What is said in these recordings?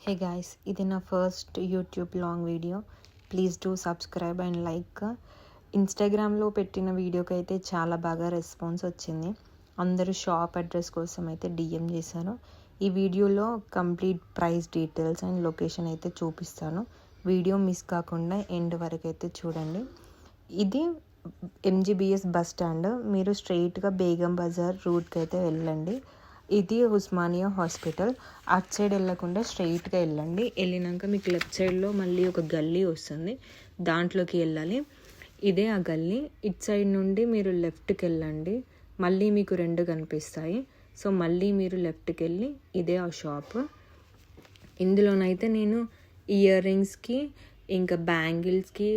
Hey guys, ఇది నా first YouTube long video. Please do subscribe and like. ఇన్స్టాగ్రామ్లో పెట్టిన వీడియోకి అయితే చాలా బాగా రెస్పాన్స్ వచ్చింది. అందరూ షాప్ అడ్రస్ కోసం అయితే డిఎం చేశారు. ఈ వీడియోలో complete price details and location అయితే చూపిస్తాను. వీడియో మిస్ కాకుండా ఎండ్ వరకు అయితే చూడండి. ఇది ఎంజీబీఎస్ బస్ స్టాండ్. మీరు స్ట్రైట్గా బేగం బజార్ రూట్కి అయితే వెళ్ళండి. ఇది ఉస్మానియా హాస్పిటల్. అటు సైడ్ వెళ్ళకుండా స్ట్రైట్గా వెళ్ళండి. వెళ్ళినాక మీకు లెఫ్ట్ సైడ్లో మళ్ళీ ఒక గల్లీ వస్తుంది, దాంట్లోకి వెళ్ళాలి. ఇదే ఆ గల్లీ. ఇటు సైడ్ నుండి మీరు లెఫ్ట్కి వెళ్ళండి, మళ్ళీ మీకు రెండు కనిపిస్తాయి. సో మళ్ళీ మీరు లెఫ్ట్కి వెళ్ళి ఇదే ఆ షాప్. ఇందులోనైతే నేను ఇయర్ రింగ్స్కి, ఇంకా బ్యాంగిల్స్కి,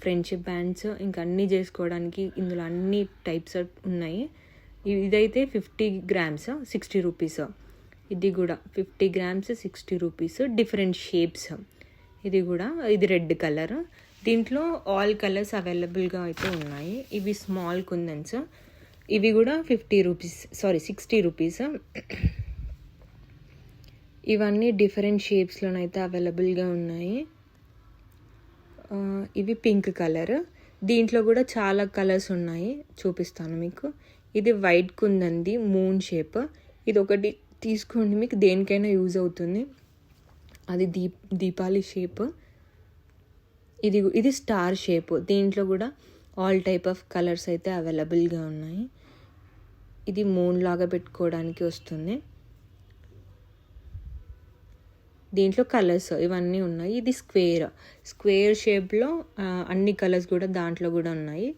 ఫ్రెండ్షిప్ బ్యాండ్స్, ఇంకా అన్నీ చేసుకోవడానికి ఇందులో అన్ని టైప్స్ ఉన్నాయి. ఇదైతే 50 grams 60 రూపీస్. ఇది కూడా 50 grams 60 రూపీస్. Different shapes. ఇది రెడ్ కలర్. దీంట్లో ఆల్ కలర్స్ అవైలబుల్గా అయితే ఉన్నాయి. ఇవి స్మాల్ కుందన్స్. ఇవి కూడా 50 రూపీస్, 60 రూపీస్. ఇవన్నీ డిఫరెంట్ షేప్స్లోనైతే అవైలబుల్గా ఉన్నాయి. ఇవి పింక్ కలర్. దీంట్లో కూడా చాలా కలర్స్ ఉన్నాయి, చూపిస్తాను మీకు. ఇది వైట్ కుందంది, మూన్ షేప్. ఇది ఒకటి తీసుకోండి, మీకు దేనికైనా యూజ్ అవుతుంది. అది దీపాలి షేప్. ఇది స్టార్ షేప్. దీంట్లో కూడా ఆల్ టైప్ ఆఫ్ కలర్స్ అయితే అవైలబుల్గా ఉన్నాయి. ఇది మూన్ లాగా పెట్టుకోవడానికి వస్తుంది. దీంట్లో కలర్స్ ఇవన్నీ ఉన్నాయి. ఇది స్క్వేర్ షేప్లో అన్ని కలర్స్ కూడా దాంట్లో కూడా ఉన్నాయి.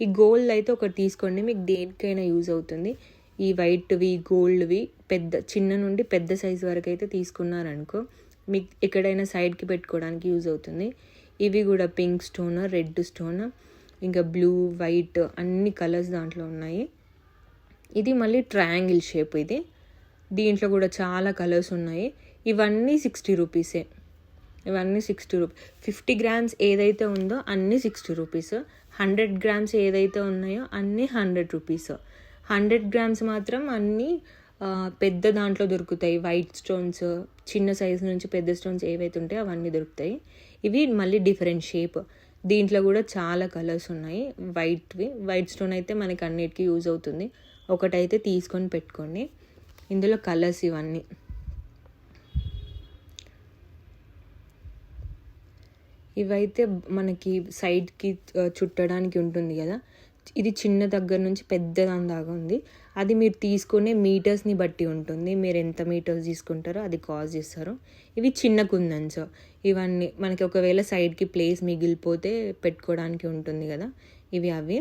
ఈ గోల్డ్ అయితే ఒకటి తీసుకోండి, మీకు దేనికైనా యూజ్ అవుతుంది. ఈ వైట్వి, గోల్డ్వి చిన్న నుండి పెద్ద సైజు వరకు అయితే తీసుకున్నారనుకో, మీకు ఎక్కడైనా సైడ్కి పెట్టుకోవడానికి యూజ్ అవుతుంది. ఇవి కూడా పింక్ స్టోన్, రెడ్ స్టోన్, ఇంకా బ్లూ, వైట్ అన్ని కలర్స్ దాంట్లో ఉన్నాయి. ఇది మళ్ళీ ట్రయాంగిల్ షేప్. దీంట్లో కూడా చాలా కలర్స్ ఉన్నాయి. ఇవన్నీ 60 రూపీసే. 50 grams ఏదైతే ఉందో అన్నీ 60 రూపీస్. 100 grams ఏదైతే ఉన్నాయో అన్నీ 100 రూపీస్. 100 grams మాత్రం అన్నీ పెద్ద దాంట్లో దొరుకుతాయి. వైట్ స్టోన్స్, చిన్న సైజు నుంచి పెద్ద స్టోన్స్ ఏవైతే ఉంటాయో అవన్నీ దొరుకుతాయి. ఇవి మళ్ళీ డిఫరెంట్ షేప్. దీంట్లో కూడా చాలా కలర్స్ ఉన్నాయి. వైట్ స్టోన్ అయితే మనకి అన్నిటికీ యూజ్ అవుతుంది. ఒకటైతే తీసుకొని పెట్టుకోండి. ఇందులో కలర్స్ ఇవన్నీ. ఇవైతే మనకి సైడ్కి చుట్టడానికి ఉంటుంది కదా, ఇది చిన్న దగ్గర నుంచి పెద్ద దాని దాకా ఉంది. అది మీరు తీసుకునే మీటర్స్ని బట్టి ఉంటుంది. మీరు ఎంత మీటర్స్ తీసుకుంటారో అది కాస్ట్ చేస్తారు. ఇవి చిన్న కుందన్స్. ఇవన్నీ మనకి ఒకవేళ సైడ్కి ప్లేస్ మిగిలిపోతే పెట్టుకోవడానికి ఉంటుంది కదా, అవి.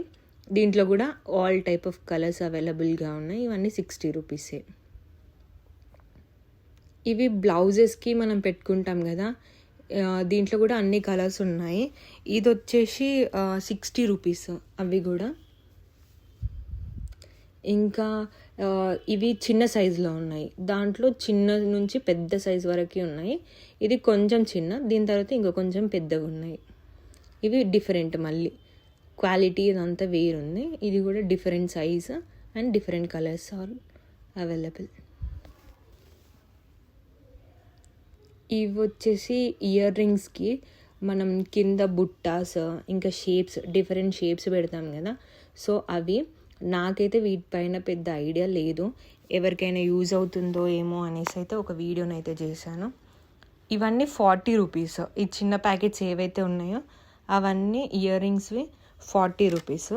దీంట్లో కూడా ఆల్ టైప్ ఆఫ్ కలర్స్ అవైలబుల్గా ఉన్నాయి. ఇవన్నీ 60 రూపీసే. ఇవి బ్లౌజెస్కి మనం పెట్టుకుంటాం కదా, దీంట్లో కూడా అన్ని కలర్స్ ఉన్నాయి. ఇది వచ్చేసి 60 రూపీస్. అవి కూడా ఇంకా ఇవి చిన్న సైజులో ఉన్నాయి. దాంట్లో చిన్న నుంచి పెద్ద సైజు వరకు ఉన్నాయి. ఇది కొంచెం చిన్న, దీని తర్వాత ఇంకా కొంచెం పెద్దగా ఉన్నాయి. ఇవి డిఫరెంట్, మళ్ళీ క్వాలిటీ ఇదంతా వేరుంది. ఇది కూడా different size and different colours are available. ఇవి వచ్చేసి ఇయర్ రింగ్స్కి మనం కింద బుట్టాస్, ఇంకా డిఫరెంట్ షేప్స్ పెడతాం కదా, సో అవి. నాకైతే వీటిపైన పెద్ద ఐడియా లేదు, ఎవరికైనా యూజ్ అవుతుందో ఏమో అనేసి అయితే ఒక వీడియోని అయితే చేశాను. ఇవన్నీ 40 రూపీస్. ఈ చిన్న ప్యాకెట్స్ ఏవైతే ఉన్నాయో అవన్నీ ఇయర్ రింగ్స్వి 40 రూపీస్.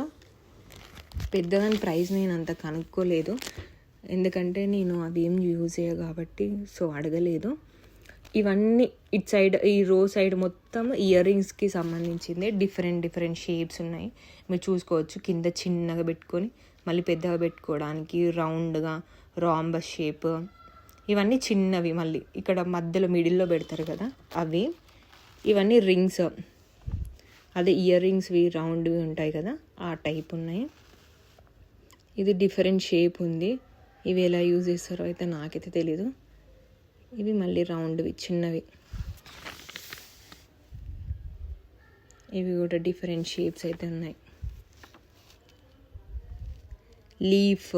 పెద్దదాని ప్రైస్ నేను అంత కనుక్కోలేదు, ఎందుకంటే నేను అవి ఏం యూజ్ చేయ కాబట్టి, సో అడగలేదు. ఇవన్నీ ఇటు సైడ్, ఈ రో సైడ్ మొత్తం ఇయర్ రింగ్స్కి సంబంధించింది. డిఫరెంట్ షేప్స్ ఉన్నాయి, మీరు చూసుకోవచ్చు. కింద చిన్నగా పెట్టుకొని మళ్ళీ పెద్దగా పెట్టుకోవడానికి, రౌండ్గా రాంబస్ షేప్. ఇవన్నీ చిన్నవి. మళ్ళీ ఇక్కడ మధ్యలో మిడిల్లో పెడతారు కదా, అవి. ఇవన్నీ రింగ్స్, అదే ఇయర్ రింగ్స్వి రౌండ్వి ఉంటాయి కదా, ఆ టైప్ ఉన్నాయి. ఇది డిఫరెంట్ షేప్ ఉంది. ఇవి ఎలా యూజ్ చేస్తారో అయితే నాకైతే తెలీదు. ఇవి మళ్ళీ రౌండ్వి, చిన్నవి. ఇవి కూడా డిఫరెంట్ షేప్స్ అయితే ఉన్నాయి. లీఫ్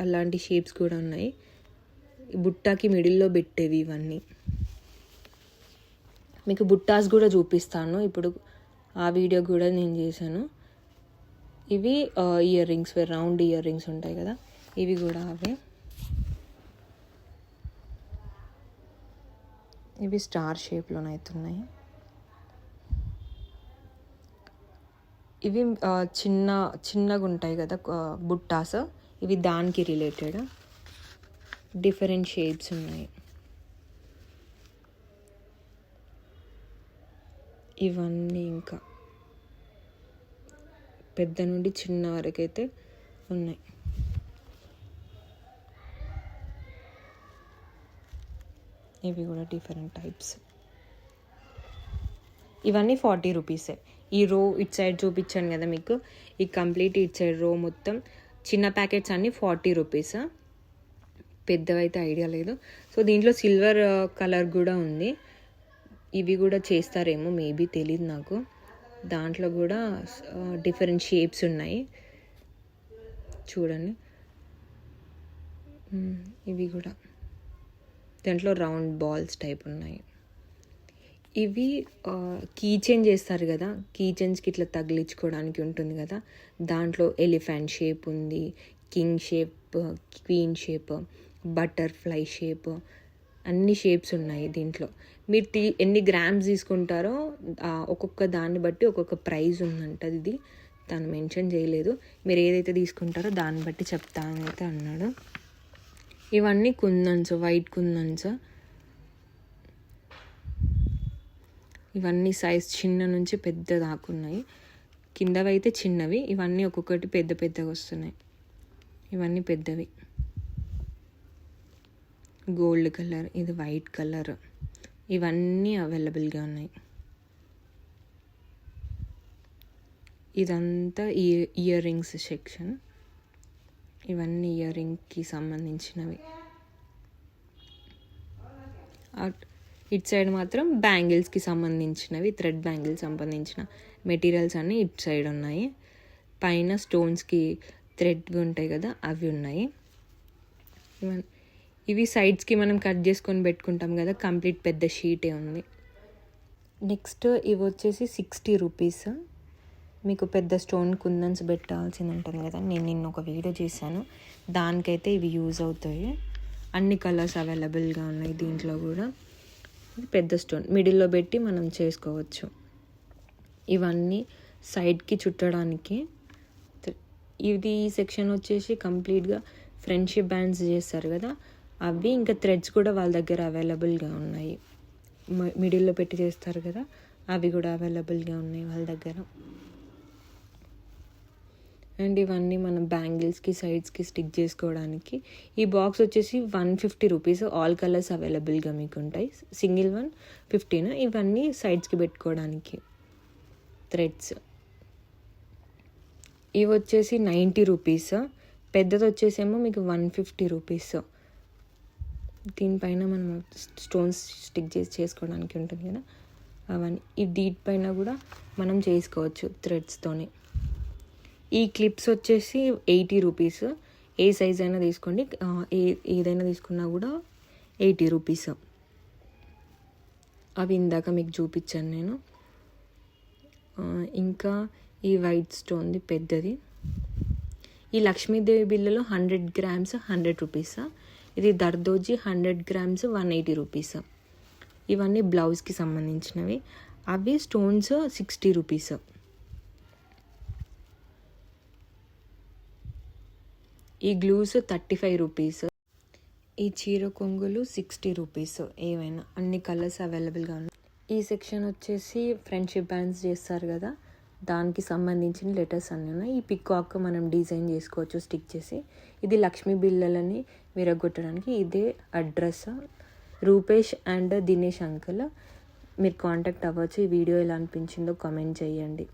అలాంటి షేప్స్ కూడా ఉన్నాయి. బుట్టాకి మిడిల్లో పెట్టేవి ఇవన్నీ. మీకు బుట్టాస్ కూడా చూపిస్తాను ఇప్పుడు, ఆ వీడియో కూడా నేను చేశాను. ఇవి ear rings, round ear rings ఉంటాయి కదా, ఇవి కూడా అవే. ఇవి స్టార్ షేప్లోనైతున్నాయి. ఇవి చిన్నగా ఉంటాయి కదా బుట్టాస్, ఇవి దానికి రిలేటెడ్. డిఫరెంట్ షేప్స్ ఉన్నాయి. ఇవన్నీ ఇంకా పెద్ద నుండి చిన్న వరకు అయితే ఉన్నాయి. ఇవి కూడా డిఫరెంట్ టైప్స్. ఇవన్నీ 40 రూపీసే. ఈ రో ఇట్ సైడ్ చూపించాను కదా మీకు, ఈ కంప్లీట్ ఇట్ సైడ్ రో మొత్తం చిన్న ప్యాకెట్స్ అన్నీ 40 రూపీస్. పెద్దవైతే ఐడియా లేదు. సో దీంట్లో సిల్వర్ కలర్ కూడా ఉంది. ఇవి కూడా చేస్తారేమో మేబీ, తెలీదు నాకు. దాంట్లో కూడా డిఫరెంట్ షేప్స్ ఉన్నాయి చూడండి. ఇవి కూడా దాంట్లో రౌండ్ బాల్స్ టైప్ ఉన్నాయి. ఇవి కీ చైన్ చేస్తారు కదా, కీ చైన్స్కి ఇట్లా తగిలించుకోవడానికి ఉంటుంది కదా, దాంట్లో ఎలిఫెంట్ షేప్ ఉంది, king shape, queen shape, butterfly shape, అన్ని షేప్స్ ఉన్నాయి దీంట్లో. మీరు ఎన్ని గ్రామ్స్ తీసుకుంటారో ఒక్కొక్క దాన్ని బట్టి ఒక్కొక్క ప్రైస్ ఉందంట. ఇది తను మెన్షన్ చేయలేదు. మీరు ఏదైతే తీసుకుంటారో దాన్ని బట్టి చెప్తానైతే అన్నాడు. ఇవన్నీ కుందన్స్, వైట్ కుందన్స్. ఇవన్నీ సైజ్ చిన్న నుంచి పెద్ద దాకున్నాయి. కిందవి అయితే చిన్నవి, ఇవన్నీ ఒక్కొక్కటి పెద్ద పెద్దగా వస్తున్నాయి. ఇవన్నీ పెద్దవి. గోల్డ్ కలర్, ఇది వైట్ కలర్, ఇవన్నీ అవైలబుల్గా ఉన్నాయి. ఇదంతా ఇయర్ రింగ్స్ సెక్షన్. ఇవన్నీ ఇయర్ రింగ్కి సంబంధించినవి. ఇట్ సైడ్ మాత్రం బ్యాంగిల్స్కి సంబంధించినవి, థ్రెడ్ బ్యాంగిల్స్ సంబంధించిన మెటీరియల్స్ అన్నీ ఇట్ సైడ్ ఉన్నాయి. పైన స్టోన్స్కి థ్రెడ్ ఉంటాయి కదా, అవి ఉన్నాయి. ఇవి సైడ్స్కి మనం కట్ చేసుకొని పెట్టుకుంటాం కదా, కంప్లీట్ పెద్ద షీటే ఉంది. నెక్స్ట్ ఇవి వచ్చేసి 60 రూపీస్. మీకు పెద్ద స్టోన్ కుందన్స్ పెట్టాల్సింది ఉంటుంది కదా, నేను నిన్న ఒక వీడియో చేశాను, దానికైతే ఇవి యూజ్ అవుతాయి. అన్ని కలర్స్ అవైలబుల్గా ఉన్నాయి దీంట్లో కూడా. పెద్ద స్టోన్ మిడిల్లో పెట్టి మనం చేసుకోవచ్చు. ఇవన్నీ సైడ్కి చుట్టడానికి. ఇది సెక్షన్ వచ్చేసి కంప్లీట్గా ఫ్రెండ్షిప్ బ్యాండ్స్ చేస్తారు కదా, అవి ఇంకా థ్రెడ్స్ కూడా వాళ్ళ దగ్గర అవైలబుల్గా ఉన్నాయి. మిడిల్లో పెట్టి చేస్తారు కదా, అవి కూడా అవైలబుల్గా ఉన్నాయి వాళ్ళ దగ్గర. అండ్ ఇవన్నీ మనం బ్యాంగిల్స్కి సైడ్స్కి స్టిక్ చేసుకోవడానికి. ఈ బాక్స్ వచ్చేసి 150 రూపీస్. ఆల్ కలర్స్ అవైలబుల్గా మీకు ఉంటాయి. సింగిల్ 15. ఇవన్నీ సైడ్స్కి పెట్టుకోవడానికి థ్రెడ్స్. ఇవి వచ్చేసి 90 రూపీస్. పెద్దది వచ్చేసేమో మీకు 150 రూపీస్. దీనిపైన మనం స్టోన్స్ స్టిక్ చేసుకోవడానికి ఉంటుంది కదా, అవన్నీ దీనిపైన కూడా మనం చేసుకోవచ్చు థ్రెడ్స్తోని. ఈ క్లిప్స్ వచ్చేసి 80 రూపీస్. ఏ సైజ్ అయినా తీసుకోండి, ఏదైనా తీసుకున్నా కూడా 80 రూపీస్. అవి ఇందాక మీకు చూపించాను నేను. ఇంకా ఈ వైట్ స్టోన్ది పెద్దది. ఈ లక్ష్మీదేవి బిల్లలో 100 గ్రామ్స్ 100 రూపీస్. ఇది దర్దోజీ 100 గ్రామ్స్ 180 రూపీస్. ఇవన్నీ బ్లౌజ్కి సంబంధించినవి. అవి స్టోన్స్ 60 రూపీస్. ఈ గ్లూస్ 35 రూపీస్. ఈ చీర కొంగులు 60 రూపీస్. ఏవైనా అన్ని కలర్స్ అవైలబుల్గా ఉన్నాయి. ఈ సెక్షన్ వచ్చేసి ఫ్రెండ్షిప్ బ్యాండ్స్ చేస్తారు కదా, దానికి సంబంధించిన లెటర్స్ అన్నీ ఉన్నాయి. ఈ పికాక్ మనం డిజైన్ చేసుకోవచ్చు స్టిక్ చేసి. ఇది లక్ష్మీ బిళ్ళలని విరగొట్టడానికి. ఇదే address. Rupesh and Dinesh uncle. మీరు కాంటాక్ట్ అవ్వచ్చు. ఈ వీడియో ఎలా అనిపించిందో కామెంట్ చేయండి.